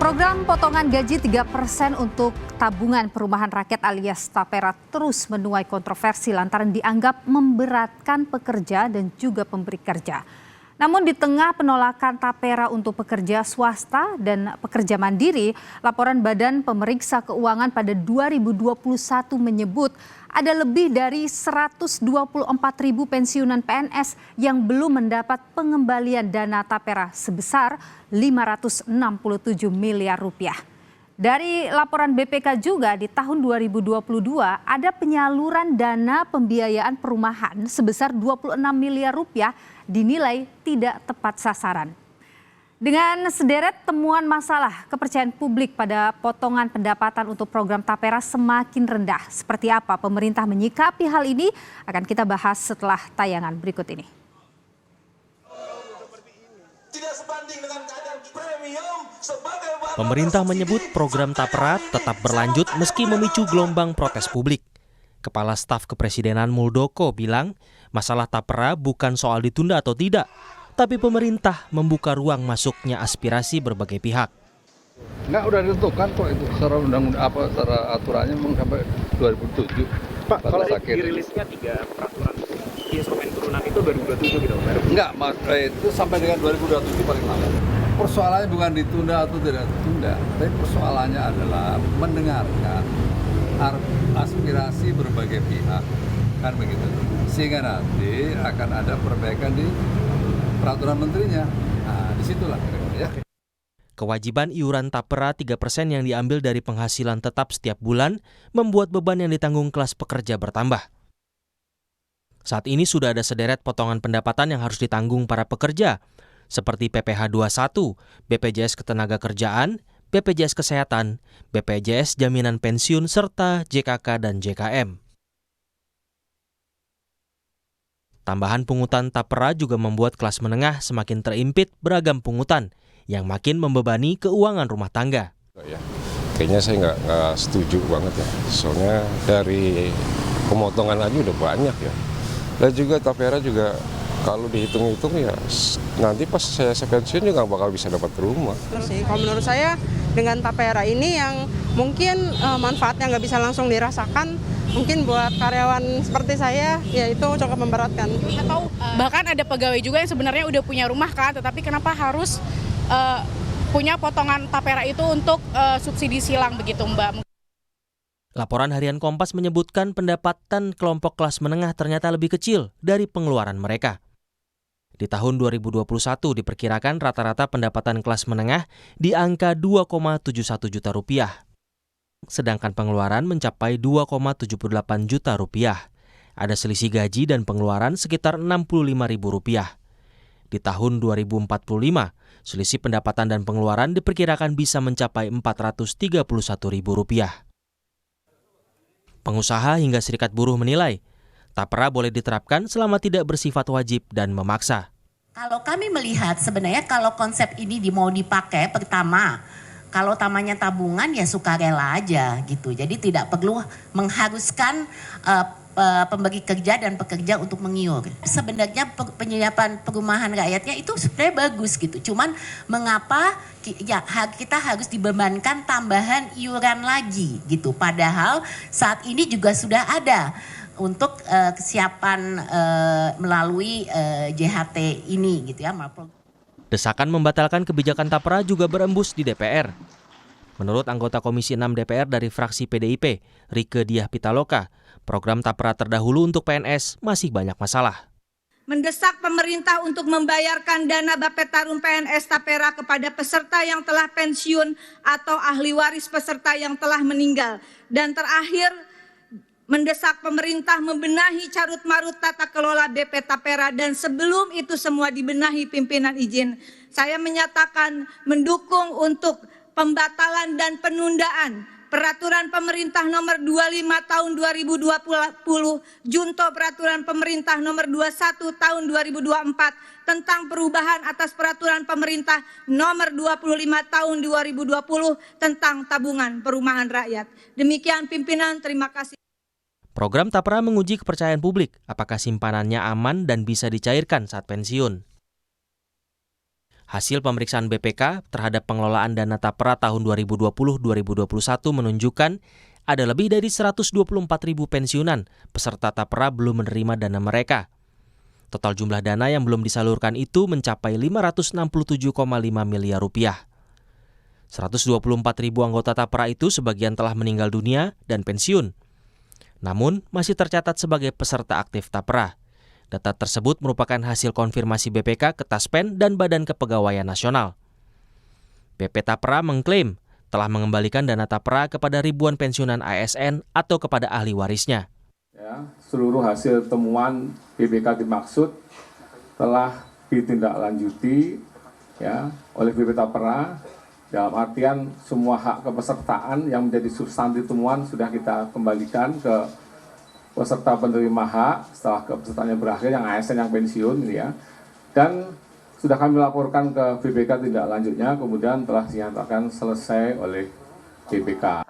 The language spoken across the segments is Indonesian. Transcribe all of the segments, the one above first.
Program potongan gaji 3% untuk tabungan perumahan rakyat alias Tapera terus menuai kontroversi lantaran dianggap memberatkan pekerja dan juga pemberi kerja. Namun di tengah penolakan Tapera untuk pekerja swasta dan pekerja mandiri, laporan Badan Pemeriksa Keuangan pada 2021 menyebut ada lebih dari 124.000 pensiunan PNS yang belum mendapat pengembalian dana Tapera sebesar 567 miliar rupiah. Dari laporan BPK juga di tahun 2022 ada penyaluran dana pembiayaan perumahan sebesar 26 miliar rupiah dinilai tidak tepat sasaran. Dengan sederet temuan masalah, kepercayaan publik pada potongan pendapatan untuk program Tapera semakin rendah. Seperti apa pemerintah menyikapi hal ini akan kita bahas setelah tayangan berikut ini. Pemerintah menyebut program Tapera tetap berlanjut meski memicu gelombang protes publik. Kepala Staf Kepresidenan Muldoko bilang masalah Tapera bukan soal ditunda atau tidak, tapi pemerintah membuka ruang masuknya aspirasi berbagai pihak. Nggak, udah ditentukan kok itu secara undang-undang secara aturannya memang sampai 2007. Pak, kalau dirilisnya 3 peraturan instrumen turunan itu 2027 gitu, Pak? Enggak, itu sampai dengan 2027 paling lama. Persoalannya bukan ditunda atau tidak ditunda, tapi persoalannya adalah mendengarkan aspirasi berbagai pihak, kan begitu. Sehingga nanti akan ada perbaikan di peraturan menterinya. Nah, disitulah kira-kira ya. Kewajiban iuran Tapera 3% yang diambil dari penghasilan tetap setiap bulan membuat beban yang ditanggung kelas pekerja bertambah. Saat ini sudah ada sederet potongan pendapatan yang harus ditanggung para pekerja, seperti PPh 21, BPJS Ketenagakerjaan, BPJS Kesehatan, BPJS Jaminan Pensiun, serta JKK dan JKM. Tambahan pungutan Tapera juga membuat kelas menengah semakin terimpit beragam pungutan yang makin membebani keuangan rumah tangga. Ya, kayaknya saya nggak setuju banget ya, soalnya dari pemotongan aja udah banyak ya. Dan juga Tapera juga kalau dihitung-hitung ya nanti pas saya pensiun juga nggak bakal bisa dapat rumah. Kalau menurut saya dengan Tapera ini yang mungkin manfaatnya nggak bisa langsung dirasakan, mungkin buat karyawan seperti saya ya itu cukup memberatkan. Atau bahkan ada pegawai juga yang sebenarnya udah punya rumah kan, tetapi kenapa harus punya potongan Tapera itu untuk subsidi silang begitu, Mbak? Laporan harian Kompas menyebutkan pendapatan kelompok kelas menengah ternyata lebih kecil dari pengeluaran mereka. Di tahun 2021 diperkirakan rata-rata pendapatan kelas menengah di angka 2,71 juta rupiah. Sedangkan pengeluaran mencapai 2,78 juta rupiah. Ada selisih gaji dan pengeluaran sekitar Rp65.000. Di tahun 2045, selisih pendapatan dan pengeluaran diperkirakan bisa mencapai Rp431.000. Pengusaha hingga serikat buruh menilai, Tapera boleh diterapkan selama tidak bersifat wajib dan memaksa. Kalau kami melihat sebenarnya kalau konsep ini mau dipakai, pertama, kalau tamanya tabungan ya sukarela aja gitu. Jadi tidak perlu mengharuskan pemberi kerja dan pekerja untuk mengiur. Sebenarnya penyiapan perumahan rakyatnya itu sebenarnya bagus gitu. Cuman mengapa ya kita harus dibebankan tambahan iuran lagi gitu. Padahal saat ini juga sudah ada untuk kesiapan melalui JHT ini gitu ya. Desakan membatalkan kebijakan Tapera juga berembus di DPR. Menurut anggota Komisi 6 DPR dari fraksi PDIP, Rieke Diah Pitaloka, program Tapera terdahulu untuk PNS masih banyak masalah. Mendesak pemerintah untuk membayarkan dana Bapetarum PNS Tapera kepada peserta yang telah pensiun atau ahli waris peserta yang telah meninggal. Dan terakhir, mendesak pemerintah membenahi carut-marut tata kelola BP Tapera, dan sebelum itu semua dibenahi pimpinan izin. Saya menyatakan mendukung untuk pembatalan dan penundaan Peraturan Pemerintah Nomor 25 Tahun 2020, Junto Peraturan Pemerintah Nomor 21 Tahun 2024 tentang perubahan atas Peraturan Pemerintah Nomor 25 Tahun 2020 tentang tabungan perumahan rakyat. Demikian pimpinan, terima kasih. Program Tapera menguji kepercayaan publik, apakah simpanannya aman dan bisa dicairkan saat pensiun. Hasil pemeriksaan BPK terhadap pengelolaan dana tapera tahun 2020-2021 menunjukkan ada lebih dari 124.000 pensiunan peserta tapera belum menerima dana mereka. Total jumlah dana yang belum disalurkan itu mencapai 567,5 miliar rupiah. 124.000 anggota tapera itu sebagian telah meninggal dunia dan pensiun. Namun masih tercatat sebagai peserta aktif tapera. Data tersebut merupakan hasil konfirmasi BPK ke Taspen dan Badan Kepegawaian Nasional. BP Tapera mengklaim telah mengembalikan dana tapera kepada ribuan pensiunan ASN atau kepada ahli warisnya. Ya, seluruh hasil temuan BPK dimaksud telah ditindaklanjuti ya oleh BP Tapera, dalam artian semua hak kepesertaan yang menjadi substansi temuan sudah kita kembalikan ke peserta penerima hak setelah kepesertaannya berakhir, yang ASN yang pensiun ini ya. Dan sudah kami laporkan ke BPK tindak lanjutnya, kemudian telah dinyatakan selesai oleh BPK.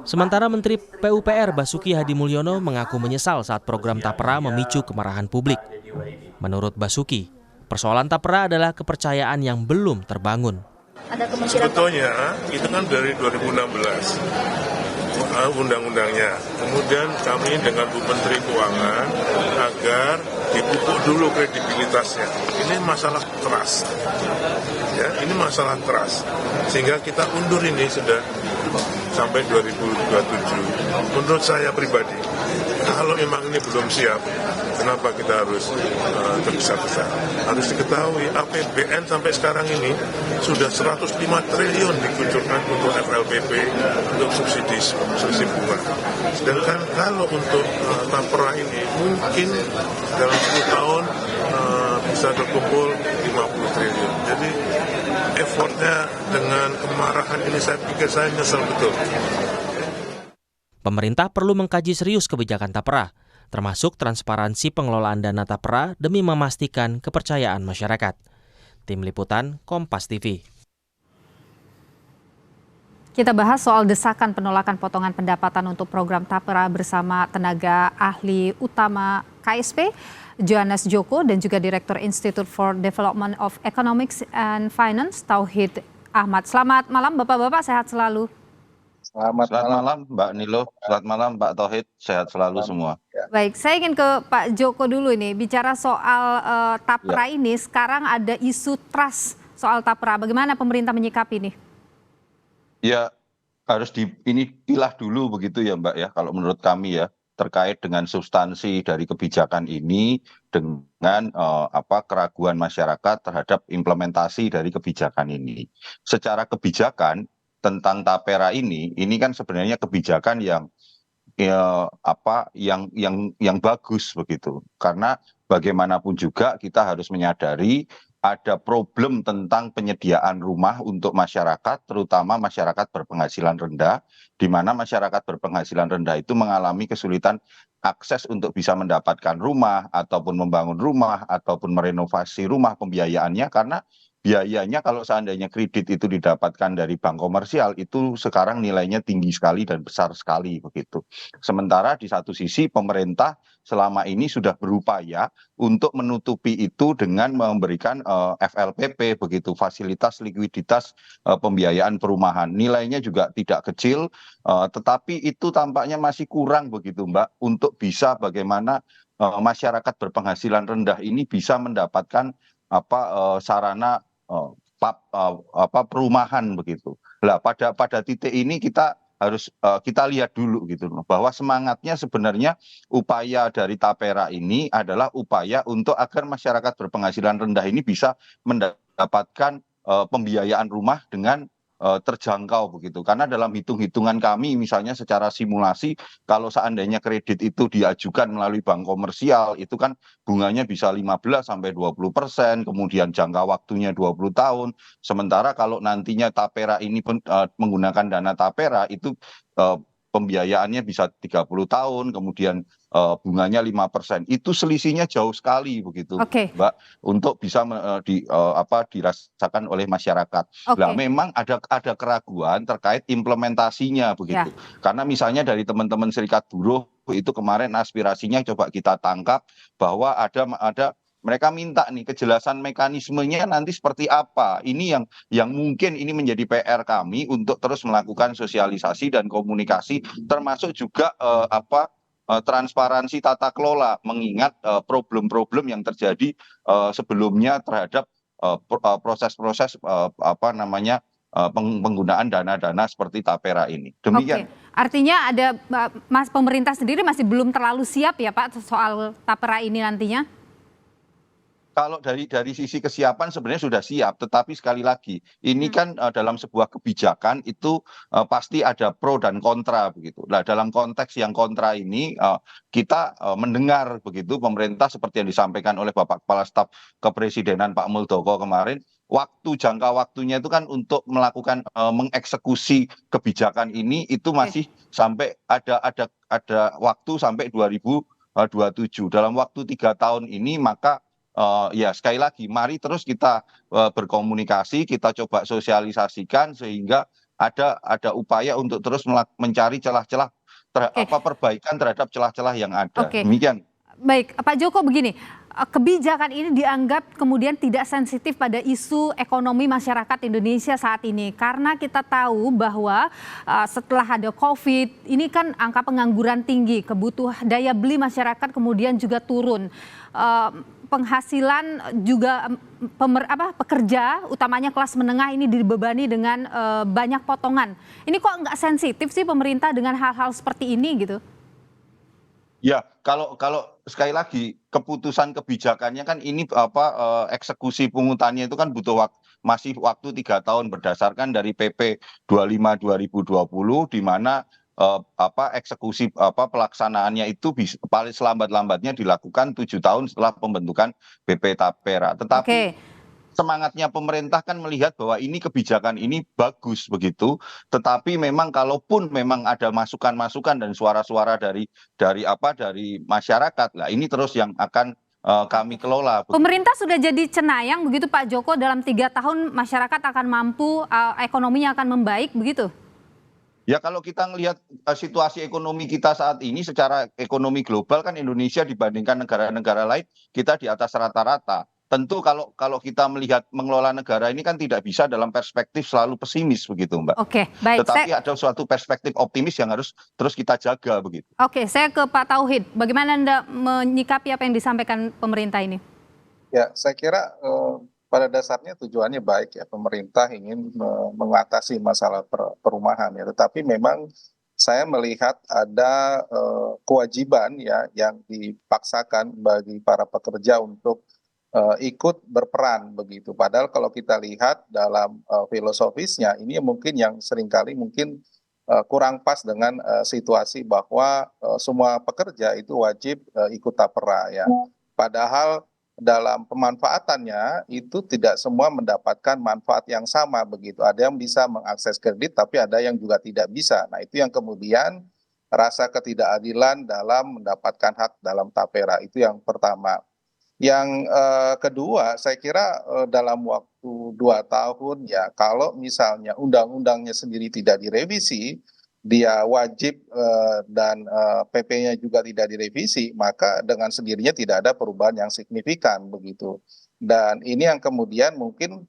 Sementara Menteri PUPR Basuki Hadi Mulyono mengaku menyesal saat program tapera memicu kemarahan publik. Menurut Basuki, persoalan tapera adalah kepercayaan yang belum terbangun. Sebetulnya itu kan dari 2016 undang-undangnya. Kemudian kami dengan Bu Menteri Keuangan agar dipupuk dulu kredibilitasnya. Ini masalah trust. Ya, ini masalah trust. Sehingga kita undur ini sudah sampai 2027. Menurut saya pribadi, kalau memang ini belum siap, kenapa kita harus tergesa-gesa? Harus diketahui APBN sampai sekarang ini sudah 105 triliun dikucurkan untuk FLPP, untuk subsidi bunga. Sedangkan kalau untuk tapera ini mungkin dalam 10 tahun bisa terkumpul 50 triliun. Jadi effortnya dengan kemarahan ini saya pikir saya nyesel betul. Pemerintah perlu mengkaji serius kebijakan tapera, termasuk transparansi pengelolaan dana tapera demi memastikan kepercayaan masyarakat. Tim Liputan, Kompas TV. Kita bahas soal desakan penolakan potongan pendapatan untuk program tapera bersama tenaga ahli utama KSP, Johannes Joko, dan juga Direktur Institute for Development of Economics and Finance, Tauhid Ahmad. Selamat malam Bapak-Bapak, sehat selalu. Selamat malam Mbak Nilo, selamat malam Mbak Tauhid, sehat selalu semua. Baik, saya ingin ke Pak Joko dulu ini, bicara soal tapera ini, sekarang ada isu trust soal tapera, bagaimana pemerintah menyikapi ini? Ya, harus dipilah dulu begitu ya Mbak ya, kalau menurut kami ya, terkait dengan substansi dari kebijakan ini dengan keraguan masyarakat terhadap implementasi dari kebijakan ini. Secara kebijakan tentang tapera ini kan sebenarnya kebijakan yang bagus begitu, karena bagaimanapun juga kita harus menyadari ada problem tentang penyediaan rumah untuk masyarakat, terutama masyarakat berpenghasilan rendah, di mana masyarakat berpenghasilan rendah itu mengalami kesulitan akses untuk bisa mendapatkan rumah, ataupun membangun rumah, ataupun merenovasi rumah, pembiayaannya, karena biayanya kalau seandainya kredit itu didapatkan dari bank komersial, itu sekarang nilainya tinggi sekali dan besar sekali begitu. Sementara di satu sisi pemerintah selama ini sudah berupaya untuk menutupi itu dengan memberikan FLPP begitu, fasilitas likuiditas pembiayaan perumahan. Nilainya juga tidak kecil, tetapi itu tampaknya masih kurang begitu Mbak, untuk bisa bagaimana masyarakat berpenghasilan rendah ini bisa mendapatkan sarana perumahan begitu. Lah pada titik ini kita harus kita lihat dulu gitu loh, bahwa semangatnya sebenarnya upaya dari tapera ini adalah upaya untuk agar masyarakat berpenghasilan rendah ini bisa mendapatkan pembiayaan rumah dengan terjangkau begitu. Karena dalam hitung-hitungan kami misalnya secara simulasi, kalau seandainya kredit itu diajukan melalui bank komersial itu kan bunganya bisa 15-20%, kemudian jangka waktunya 20 tahun. Sementara kalau nantinya tapera ini menggunakan dana tapera itu pembiayaannya bisa 30 tahun, kemudian bunganya 5%. Itu selisihnya jauh sekali begitu, Mbak, untuk bisa dirasakan oleh masyarakat. Nah, memang ada keraguan terkait implementasinya begitu. Karena misalnya dari teman-teman serikat buruh itu kemarin aspirasinya coba kita tangkap bahwa ada Mereka minta nih kejelasan mekanismenya nanti seperti apa. Ini yang mungkin ini menjadi PR kami untuk terus melakukan sosialisasi dan komunikasi, termasuk juga transparansi tata kelola, mengingat problem-problem yang terjadi sebelumnya terhadap proses-proses penggunaan dana-dana seperti Tapera ini. Demikian. Oke. Artinya ada pemerintah sendiri masih belum terlalu siap ya Pak soal Tapera ini nantinya? Kalau dari sisi kesiapan sebenarnya sudah siap, tetapi sekali lagi ini kan dalam sebuah kebijakan itu pasti ada pro dan kontra begitu. Nah, dalam konteks yang kontra ini kita mendengar begitu pemerintah seperti yang disampaikan oleh Bapak Kepala Staf Kepresidenan Pak Muldoko kemarin, jangka waktunya itu kan untuk melakukan mengeksekusi kebijakan ini itu masih sampai ada waktu sampai 2027. Dalam waktu 3 tahun ini maka ya sekali lagi mari terus kita berkomunikasi, kita coba sosialisasikan sehingga ada upaya untuk terus mencari celah-celah perbaikan terhadap celah-celah yang ada. Demikian. Baik, Pak Joko, begini, kebijakan ini dianggap kemudian tidak sensitif pada isu ekonomi masyarakat Indonesia saat ini karena kita tahu bahwa setelah ada COVID ini kan angka pengangguran tinggi, kebutuhan daya beli masyarakat kemudian juga turun. Penghasilan juga pekerja utamanya kelas menengah ini dibebani dengan banyak potongan. Ini kok nggak sensitif sih pemerintah dengan hal-hal seperti ini gitu? Ya, kalau sekali lagi keputusan kebijakannya kan ini eksekusi pungutannya itu kan butuh masih waktu 3 tahun berdasarkan dari PP 25 2020 di mana eksekusi pelaksanaannya itu paling selambat-lambatnya dilakukan 7 tahun setelah pembentukan BP Tapera. Tetapi semangatnya pemerintah kan melihat bahwa ini kebijakan ini bagus begitu, tetapi memang kalaupun memang ada masukan-masukan dan suara-suara dari masyarakat, lah ini terus yang akan kami kelola. Pemerintah sudah jadi cenayang begitu Pak Joko, dalam 3 tahun masyarakat akan mampu, ekonominya akan membaik begitu? Ya kalau kita melihat situasi ekonomi kita saat ini secara ekonomi global kan Indonesia dibandingkan negara-negara lain kita di atas rata-rata. Tentu kalau kita melihat mengelola negara ini kan tidak bisa dalam perspektif selalu pesimis begitu Mbak. Oke, baik. Tetapi ada suatu perspektif optimis yang harus terus kita jaga begitu. Oke, saya ke Pak Tauhid. Bagaimana Anda menyikapi apa yang disampaikan pemerintah ini? Ya, saya kira pada dasarnya tujuannya baik ya, pemerintah ingin mengatasi masalah perumahan ya, tetapi memang saya melihat ada kewajiban ya yang dipaksakan bagi para pekerja untuk ikut berperan begitu. Padahal kalau kita lihat dalam filosofisnya ini mungkin yang seringkali mungkin kurang pas dengan situasi bahwa semua pekerja itu wajib ikut tapera ya. Padahal dalam pemanfaatannya itu tidak semua mendapatkan manfaat yang sama begitu. Ada yang bisa mengakses kredit tapi ada yang juga tidak bisa. Nah, itu yang kemudian rasa ketidakadilan dalam mendapatkan hak dalam tapera, itu yang pertama. Yang kedua, saya kira dalam waktu 2 tahun ya, kalau misalnya undang-undangnya sendiri tidak direvisi, dia wajib dan PP-nya juga tidak direvisi, maka dengan sendirinya tidak ada perubahan yang signifikan begitu. Dan ini yang kemudian mungkin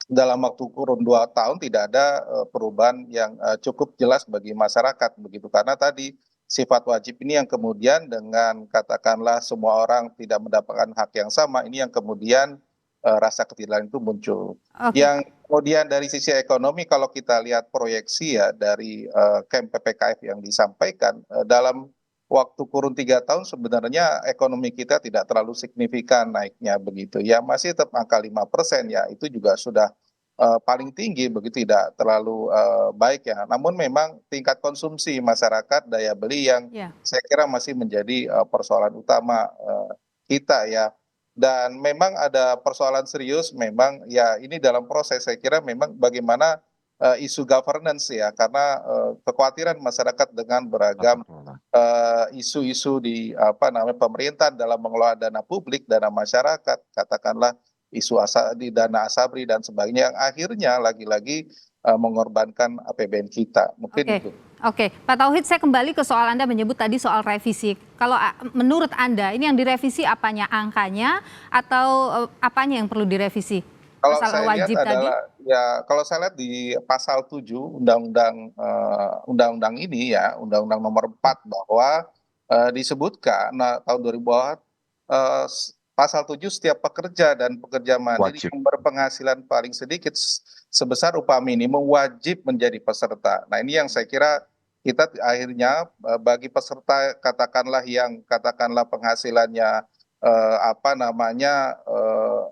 dalam waktu kurun 2 tahun tidak ada perubahan yang cukup jelas bagi masyarakat begitu, karena tadi sifat wajib ini yang kemudian dengan katakanlah semua orang tidak mendapatkan hak yang sama, ini yang kemudian rasa ketidakadilan itu muncul. Yang kemudian dari sisi ekonomi kalau kita lihat proyeksi ya dari Kem PPKF yang disampaikan dalam waktu kurun 3 tahun sebenarnya ekonomi kita tidak terlalu signifikan naiknya begitu ya, masih tetap angka 5% ya, itu juga sudah paling tinggi begitu, tidak terlalu baik ya. Namun memang tingkat konsumsi masyarakat, daya beli yang saya kira masih menjadi persoalan utama kita ya. Dan memang ada persoalan serius memang ya, ini dalam proses saya kira memang bagaimana isu governance ya, karena kekhawatiran masyarakat dengan beragam isu-isu di pemerintahan dalam mengelola dana publik, dana masyarakat, katakanlah isu di dana asabri dan sebagainya yang akhirnya lagi-lagi mengorbankan APBN kita. Mungkin itu. Oke, Pak Tauhid, saya kembali ke soal Anda menyebut tadi soal revisi. Kalau menurut Anda, ini yang direvisi apanya? Angkanya atau apanya yang perlu direvisi? Kalau Masalah saya lihat wajib tadi? adalah ya kalau saya lihat di pasal 7 undang-undang ini ya, Undang-Undang Nomor 4 bahwa disebutkan tahun 2000 pasal 7 setiap pekerja dan pekerja mandiri Wajib. yang berpenghasilan paling sedikit sebesar upah minimum wajib menjadi peserta. Nah, ini yang saya kira kita akhirnya bagi peserta katakanlah penghasilannya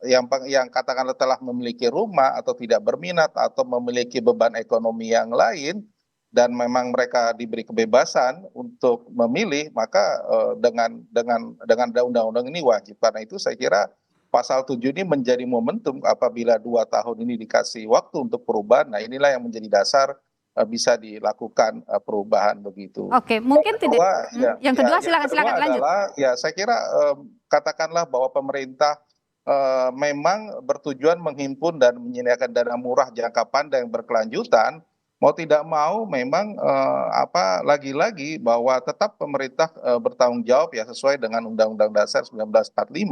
yang katakanlah telah memiliki rumah atau tidak berminat atau memiliki beban ekonomi yang lain dan memang mereka diberi kebebasan untuk memilih, maka dengan undang-undang ini wajib. Karena itu saya kira pasal 7 ini menjadi momentum apabila 2 tahun ini dikasih waktu untuk perubahan. Nah, inilah yang menjadi dasar bisa dilakukan perubahan begitu. Oke, mungkin tidak. Yang kedua, silakan lanjut. Ya, saya kira katakanlah bahwa pemerintah memang bertujuan menghimpun dan menyediakan dana murah jangka panjang berkelanjutan. Mau tidak mau memang lagi-lagi bahwa tetap pemerintah bertanggung jawab ya sesuai dengan Undang-Undang Dasar 1945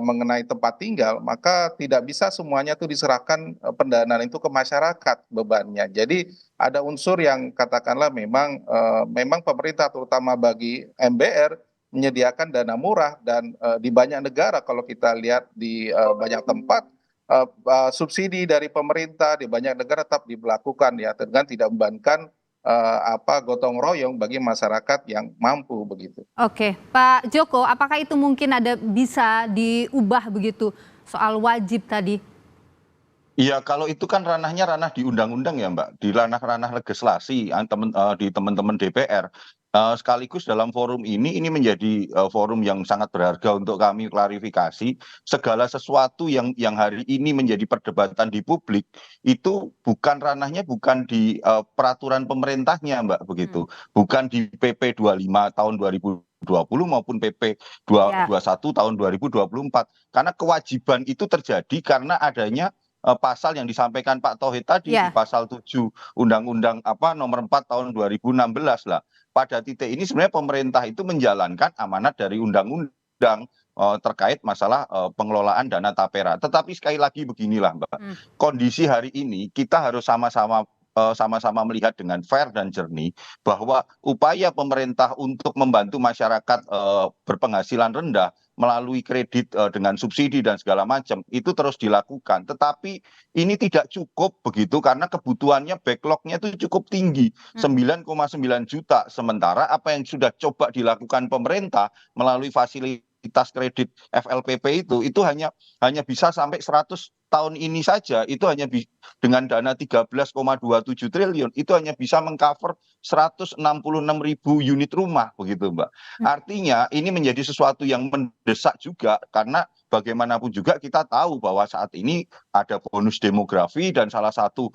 mengenai tempat tinggal, maka tidak bisa semuanya itu diserahkan pendanaan itu ke masyarakat bebannya. Jadi ada unsur yang katakanlah memang pemerintah terutama bagi MBR menyediakan dana murah dan di banyak negara kalau kita lihat di banyak tempat subsidi dari pemerintah di banyak negara tetap diberlakukan ya dengan tidak membebankan gotong royong bagi masyarakat yang mampu begitu. Oke, Pak Joko, apakah itu mungkin bisa diubah begitu soal wajib tadi? Iya, kalau itu kan ranah di undang-undang ya Mbak, di ranah legislasi di teman-teman DPR. Sekaligus dalam forum ini menjadi forum yang sangat berharga untuk kami klarifikasi segala sesuatu yang hari ini menjadi perdebatan di publik itu ranahnya bukan di peraturan pemerintahnya Mbak begitu, bukan di PP 25 tahun 2020 maupun PP 21 tahun 2024, karena kewajiban itu terjadi karena adanya pasal yang disampaikan Pak Tauhid tadi di pasal 7 Undang-Undang Nomor 4 tahun 2016 lah. Pada titik ini sebenarnya pemerintah itu menjalankan amanat dari undang-undang terkait masalah pengelolaan dana tapera. Tetapi sekali lagi beginilah Mbak, kondisi hari ini kita harus sama-sama melihat dengan fair dan jernih bahwa upaya pemerintah untuk membantu masyarakat berpenghasilan rendah melalui kredit dengan subsidi dan segala macam itu terus dilakukan, tetapi ini tidak cukup begitu karena kebutuhannya backlognya itu cukup tinggi 9,9 juta, sementara apa yang sudah coba dilakukan pemerintah melalui fasilitas kredit FLPP itu hanya bisa sampai 100 tahun ini saja, itu hanya dengan dana 13,27 triliun itu hanya bisa mengcover 166.000 unit rumah begitu Mbak. Artinya ini menjadi sesuatu yang mendesak juga karena bagaimanapun juga kita tahu bahwa saat ini ada bonus demografi dan salah satu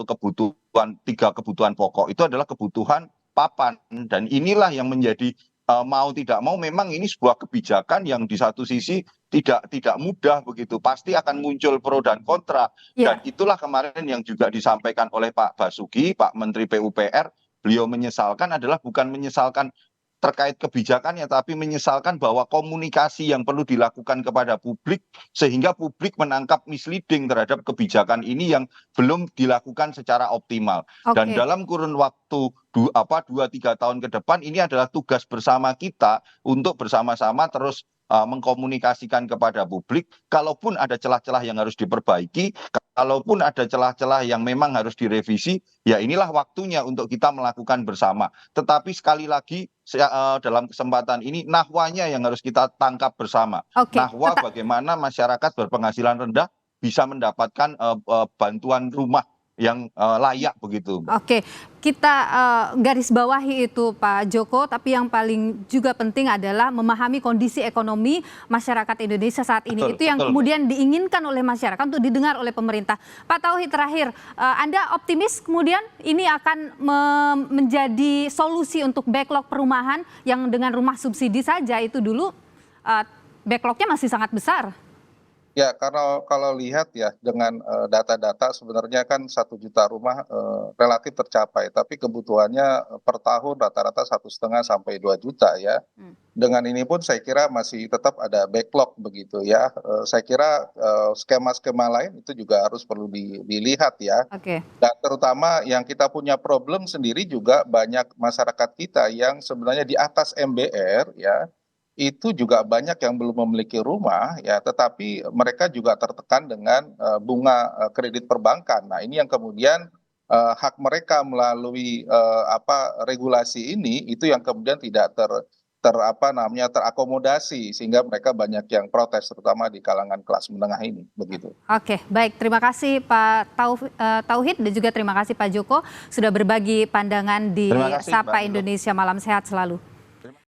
kebutuhan 3 kebutuhan pokok itu adalah kebutuhan papan, dan inilah yang menjadi mau tidak mau memang ini sebuah kebijakan yang di satu sisi tidak mudah begitu, pasti akan muncul pro dan kontra. Dan itulah kemarin yang juga disampaikan oleh Pak Basuki, Pak Menteri PUPR, beliau menyesalkan adalah bukan menyesalkan terkait kebijakannya, tapi menyesalkan bahwa komunikasi yang perlu dilakukan kepada publik sehingga publik menangkap misleading terhadap kebijakan ini yang belum dilakukan secara optimal. Dan dalam kurun waktu 2-3 tahun ke depan ini adalah tugas bersama kita untuk bersama-sama terus mengkomunikasikan kepada publik, kalaupun ada celah-celah yang harus diperbaiki, kalaupun ada celah-celah yang memang harus direvisi, ya inilah waktunya untuk kita melakukan bersama. Tetapi sekali lagi dalam kesempatan ini nahwanya yang harus kita tangkap bersama. Nahwa bagaimana masyarakat berpenghasilan rendah bisa mendapatkan bantuan rumah yang layak begitu. Oke, kita garis bawahi itu Pak Joko, tapi yang paling juga penting adalah memahami kondisi ekonomi masyarakat Indonesia saat ini. Itu yang kemudian diinginkan oleh masyarakat untuk didengar oleh pemerintah. Pak Tauhid, terakhir, Anda optimis kemudian ini akan menjadi solusi untuk backlog perumahan yang dengan rumah subsidi saja itu dulu backlognya masih sangat besar? Ya, kalau lihat ya dengan data-data sebenarnya kan 1 juta rumah relatif tercapai, tapi kebutuhannya per tahun rata-rata 1,5 sampai 2 juta ya. Dengan ini pun saya kira masih tetap ada backlog begitu ya. Saya kira skema-skema lain itu juga harus perlu dilihat ya. Oke. Dan terutama yang kita punya problem sendiri juga banyak masyarakat kita yang sebenarnya di atas MBR ya, itu juga banyak yang belum memiliki rumah ya, tetapi mereka juga tertekan dengan bunga kredit perbankan. Nah, ini yang kemudian hak mereka melalui regulasi ini itu yang kemudian tidak terakomodasi, sehingga mereka banyak yang protes terutama di kalangan kelas menengah ini begitu. Oke, baik. Terima kasih Pak Tauhid dan juga terima kasih Pak Joko sudah berbagi pandangan di Terima kasih, Sapa Mbak. Indonesia Malam Sehat selalu.